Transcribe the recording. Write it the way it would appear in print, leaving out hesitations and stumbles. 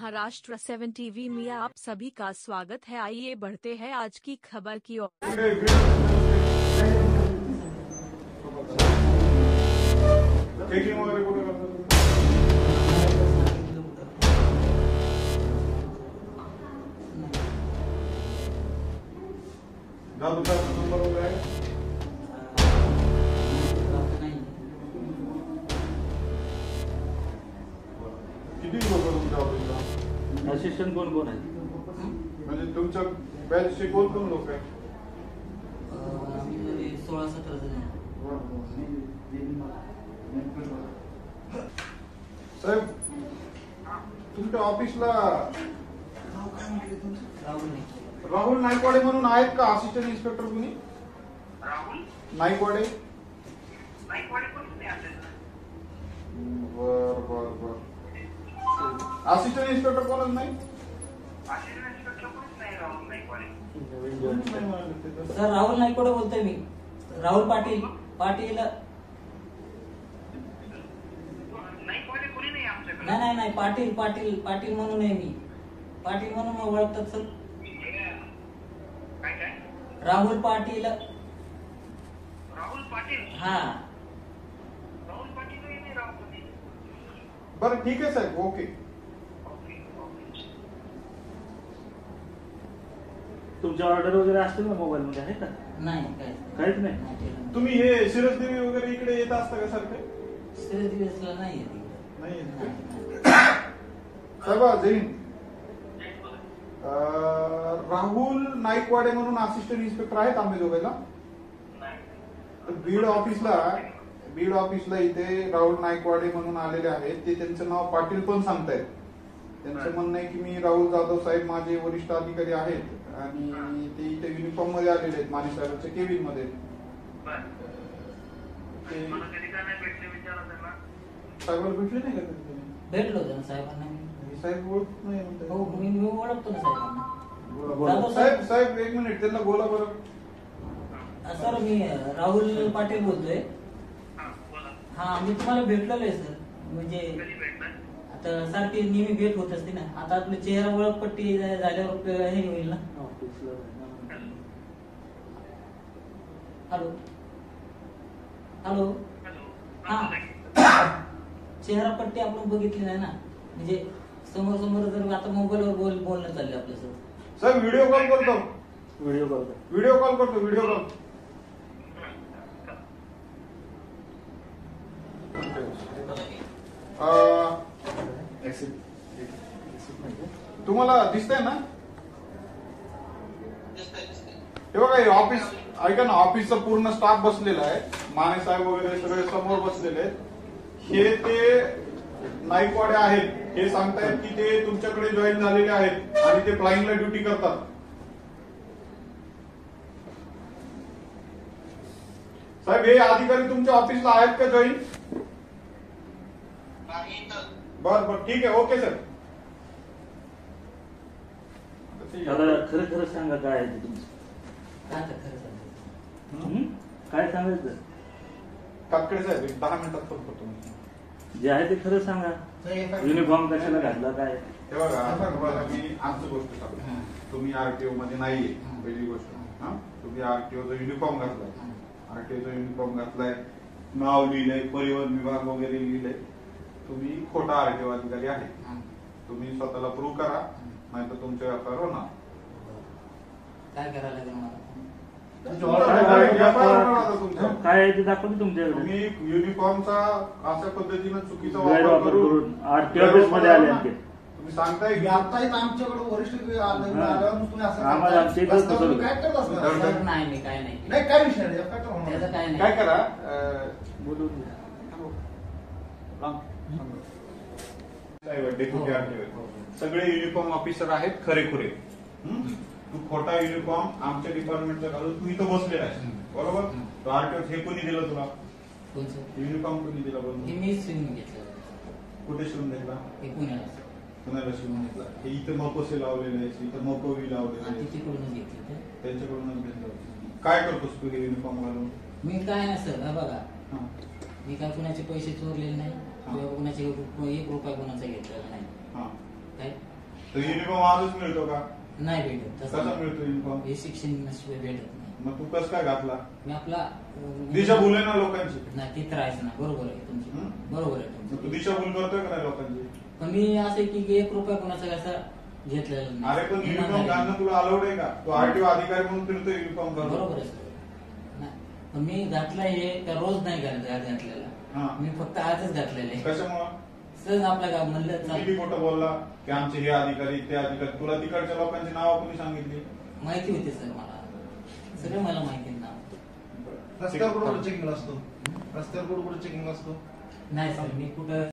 Maharashtra 7 TV में आप सभी का स्वागत है। आइए बढ़ते हैं आज की खबर की ओर। किती लोक तुमच्या ऑफिसला? असिस्टंट कोण कोण आहे? म्हणजे तुमच्या बॅचचे कोण कोण लोक आहेत? 16-17 जण. साहेब तुमच्या ऑफिसला राहुल नाईकवाडे म्हणून आहेत का असिस्टंट इन्स्पेक्टर कुणी? राहुल नाईकवाडे? नाईकवाडे कोणी नाही आलेलं. बर असिस्टंट इन्स्पेक्टर कोणच नाही? असिस्टंट इन्स्पेक्टर कोणीच नाही राहुल नाईकवाडे. सर राहुल नाईकवाडे बोलतोय मी. राहुल पाटील नाईकवाडे कोणी नाही आमच्याकडे. नाही पाटील म्हणून आहे मी. पाटील म्हणून ओळखतात सर. काय राहुल पाटील. राहुल पाटील? हा राहुल पाटील नाही राहुल पाटील. बरं ठीक आहे साहेब. ओके. तुमच्या ऑर्डर वगैरे असतील ना मोबाईल मध्ये आहे का? नाही काहीच नाही. तुम्ही हे शिरसदेवी वगैरे इकडे येत असता का सारखे? दिवसला नाही नाही येत का? साहेब जय हिंद. राहुल नाईकवाडे म्हणून असिस्टंट इन्स्पेक्टर आहेत आंबेजोगाईला. बीड ऑफिसला इथे राहुल नाईकवाडे म्हणून आलेले आहेत. ते त्यांचं नाव पाटील पण सांगतायत. त्यांचं म्हणणं आहे की मी राहुल जाधव साहेब माझे वरिष्ठ अधिकारी आहेत आणि ते इथे युनिफॉर्म मध्ये आलेले आहेत माने साहेबांच्या केबिन मध्ये. साहेबांना भेटले नाही का तुम्ही? भेटलो होतो ना साहेबांना. साहेब ओळख नाही हो मी ओळखतो ना साहेबांना. साहेब एक मिनिट त्यांना बोला बरं. सर मी राहुल पाटील बोलतोय. हा मी तुम्हाला भेटलेलो आहे सर. म्हणजे आता सारखी नेहमी भेट होत असते ना. आता आपली चेहरा ओळख पट्टी झाल्यावर हे होईल ना. हॅलो हा चेहरा पट्टी आपण बघितली नाही ना. म्हणजे समोर जर आता मोबाईलवर बोलणं चाललं आपलं सर. साहेब व्हिडिओ कॉल करतो. Video call. तुम्हाला दिसतंय ना? हे बघा हे ऑफिस ऐका ना. ऑफिसचा पूर्ण स्टाफ बसलेला आहे. माने साहेब वगैरे सगळे समोर बसलेले आहेत. हे ते नाईकवाडे आहेत. हे सांगतायत की ते तुमच्याकडे जॉईन झालेले आहेत आणि ते फ्लाइंगला ड्युटी करतात. साहेब हे अधिकारी तुमच्या ऑफिसला आहेत का जॉईन? बर ठीक आहे. Okay sir. खरं सांगा काय आहे ते तुमचं? काय सांगायचं? काकडे साहेब 10 मिनिटात फोन करतो. जे आहे ते खरं सांगा. युनिफॉर्म कशाला घातला काय? हे बघा मी आमची गोष्ट सांगतो. तुम्ही आरटीओ मध्ये नाहीये पहिली गोष्ट. तुम्ही आरटीओचा युनिफॉर्म घातलाय. नाव लिहिलंय, परिवहन विभाग वगैरे लिहिलंय. तुम्ही खोटा आरटीओ अधिकारी आहे. तुम्ही स्वतःला प्रूव्ह करा नाही तर तुमच्या व्यापार होणार. काय करायला लागेल मला? काय आहे ते दाखवतो तुमच्याकडे. तुम्ही युनिफॉर्मचा अशा पद्धतीनं चुकीचा वापर करून आरटीओ ऑफिस मध्ये आले. तुम्ही सांगताय की आमच्याकडे वरिष्ठ आम्हाला आमच्या इथं काय करत असणार? नाही मी काय नाही. काय विषय नाही. त्याचं काय नाही. काय करा बोलून डेप्युटी आरटीओ सगळे युनिफॉर्म ऑफिसर आहेत खरेखुरे. तू खोटा युनिफॉर्म आमच्या डिपार्टमेंटचा घालून तू इथं बसलेला आहे. बरोबर. तो आरटीओ हे कोणी दिलं तुला? युनिफॉर्म कोणी दिला? मी शिवून घेतलं. कुठे शिवून घेतला? पुण्याला शिवून घेतला. हे इथं मकोसे लावलेले आहे. इथं मकोवी लावलेले आहे. त्यांच्याकडूनच घेतलं. काय करतोस तू हे युनिफॉर्म घालून? मी काय नाही सर. बघा मी काय कुणाचे पैसे चोरलेले नाही किंवा कुणाचे 1 रुपया कुणाचा घेतलेला नाही. काय तर युनिफॉर्म आजच मिळतो का? नाही भेटत कसा तसं. मिळतो युनिफॉर्म? हे शिक्षण नसल्याशिवाय भेटत नाही. मग तू कसं काय घातला? मी आपला दिशाभूल आहे ना लोकांची. नाही ती तर आहेच ना. बरोबर आहे तुमची. हं? बरोबर आहे मग तू तुमची. दिशाभूल करतोय का नाही लोकांची? पण मी असं आहे की 1 रुपया कोणाचा असं घेतलेला अरे पण युनिफॉर्म इमानदारी. घालणं तुला अलाउड आहे का? तू आरटीओ अधिकारी म्हणून फिरतो युनिफॉर्म घालून. बरोबर आहे सर. नाही, पण मी घातला हे का रोज नाही घातलेला. हा. मी फक्त आजच घातलेलं आहे. कशामुळं? सहज आपल्या गाव म्हणलं तू चाल किती खोटं बोलला की आमचे हे अधिकारी ते अधिकारी? तुला तिकडच्या लोकांची नावं कोणी सांगितली? माहिती होती सर मला. सगळं मला माहिती आहे ना. रस्त्यावर कुठे चेकिंग असतो? रस्त्यावर कुठे चेकिंग असतो? नाही सर मी कुठं